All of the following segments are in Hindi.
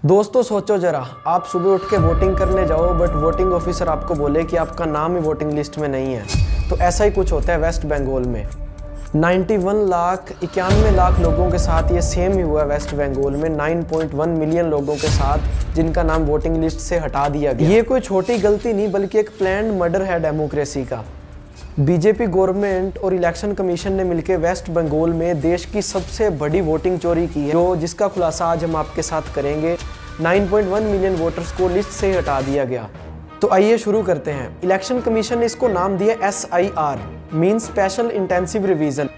दोस्तों सोचो जरा, आप सुबह उठ के वोटिंग करने जाओ बट वोटिंग ऑफिसर आपको बोले कि आपका नाम ही वोटिंग लिस्ट में नहीं है। तो ऐसा ही कुछ होता है वेस्ट बंगाल में। 91 लाख लोगों के साथ ये सेम ही हुआ वेस्ट बंगाल में। 9.1 मिलियन लोगों के साथ जिनका नाम वोटिंग लिस्ट से हटा दिया गया। ये कोई छोटी गलती नहीं बल्कि एक प्लान्ड मर्डर है डेमोक्रेसी का। बीजेपी गवर्नमेंट और इलेक्शन कमीशन ने मिलकर वेस्ट बंगाल में देश की सबसे बड़ी वोटिंग चोरी की है, जिसका खुलासा आज हम आपके साथ करेंगे। 9.1 मिलियन वोटर्स को लिस्ट से हटा दिया गया। तो आइए शुरू करते हैं। इलेक्शन कमीशन ने इसको नाम दिया SIR, mean special intensive revision.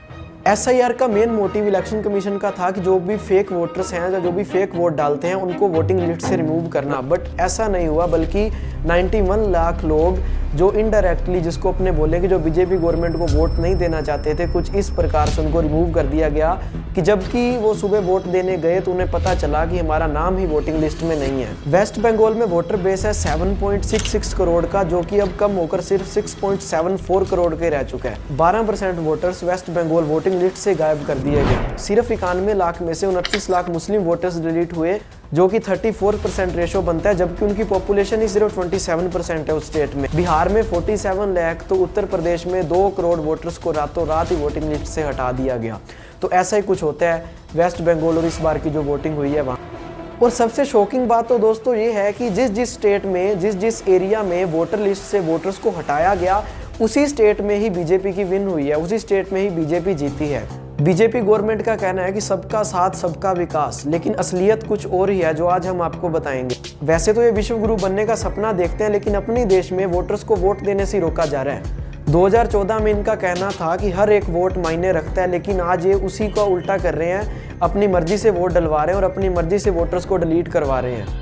SIR का मेन मोटिव इलेक्शन कमीशन का था कि जो भी फेक वोटर्स हैं या जो भी फेक वोट डालते हैं उनको वोटिंग लिस्ट से रिमूव करना। बट ऐसा नहीं हुआ, बल्कि 91 लाख लोग जो इनडायरेक्टली, जिसको अपने बोले कि जो बीजेपी गवर्नमेंट को वोट नहीं देना चाहते थे, कुछ इस प्रकार से उनको रिमूव कर दिया गया कि जबकि वो सुबह वोट देने गए तो उन्हें पता चला कि हमारा नाम ही वोटिंग लिस्ट में नहीं है। वेस्ट बंगाल में वोटर बेस है 7.66 करोड़ का, जो कि अब कम होकर सिर्फ 6.74 करोड़ के रह चुका है। 12% voters West Bengal voting list से गायब कर दिए गए। सिर्फ 91 लाख में से 29 लाख मुस्लिम वोटर्स डिलीट हुए, जो कि 34% रेशो बनता है, जबकि उनकी पॉपुलेशन ही सिर्फ 27% है उस स्टेट में। बिहार में 47 लाख, तो उत्तर प्रदेश में 2 करोड़ वोटर्स को रातों रात ही वोटिंग लिस्ट से हटा दिया गया। तो ऐसा ही कुछ होता है वेस्ट बंगाल और इस बार की जो वोटिंग हुई है वहाँ। और सबसे शॉकिंग बात तो दोस्तों ये है कि जिस स्टेट में जिस एरिया में वोटर लिस्ट से वोटर्स को हटाया गया, उसी स्टेट में ही बीजेपी की विन हुई है, उसी स्टेट में ही बीजेपी जीती है। बीजेपी गवर्नमेंट का कहना है कि सबका साथ सबका विकास, लेकिन असलियत कुछ और ही है जो आज हम आपको बताएंगे। वैसे तो ये विश्व गुरु बनने का सपना देखते हैं, लेकिन अपने देश में वोटर्स को वोट देने से रोका जा रहा है। 2014 में इनका कहना था कि हर एक वोट मायने रखता है, लेकिन आज ये उसी का उल्टा कर रहे हैं। अपनी मर्जी से वोट डलवा रहे हैं और अपनी मर्जी से वोटर्स को डिलीट करवा रहे हैं।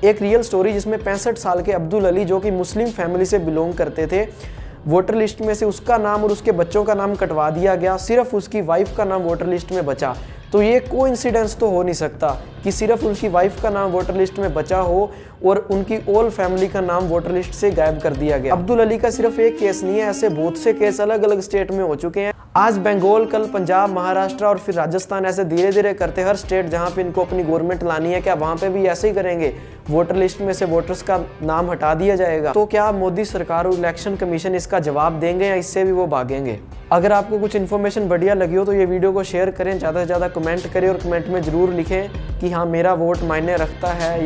एक रियल स्टोरी जिसमें 65 साल के अब्दुल अली, जो कि मुस्लिम फैमिली से बिलोंग करते थे, वोटर लिस्ट में से उसका नाम और उसके बच्चों का नाम कटवा दिया गया। सिर्फ उसकी वाइफ का नाम वोटर लिस्ट में बचा। तो ये कोइंसिडेंस तो हो नहीं सकता कि सिर्फ उनकी वाइफ का नाम वोटर लिस्ट में बचा हो और उनकी ऑल फैमिली का नाम वोटर लिस्ट से गायब कर दिया गया। अब्दुल अली का सिर्फ एक केस नहीं है, ऐसे बहुत से केस अलग अलग स्टेट में हो चुके हैं। आज बंगाल, कल पंजाब, महाराष्ट्र और फिर राजस्थान, ऐसे धीरे धीरे करते हर स्टेट जहां पे इनको अपनी गवर्नमेंट लानी है, क्या वहां पे भी ऐसे ही करेंगे? वोटर लिस्ट में से वोटर्स का नाम हटा दिया जाएगा? तो क्या मोदी सरकार और इलेक्शन कमीशन इसका जवाब देंगे या इससे भी वो भागेंगे? अगर आपको कुछ इन्फॉर्मेशन बढ़िया लगी हो तो ये वीडियो को शेयर करें, ज़्यादा से ज़्यादा कमेंट करें और कमेंट में ज़रूर लिखें कि हाँ, मेरा वोट मायने रखता है।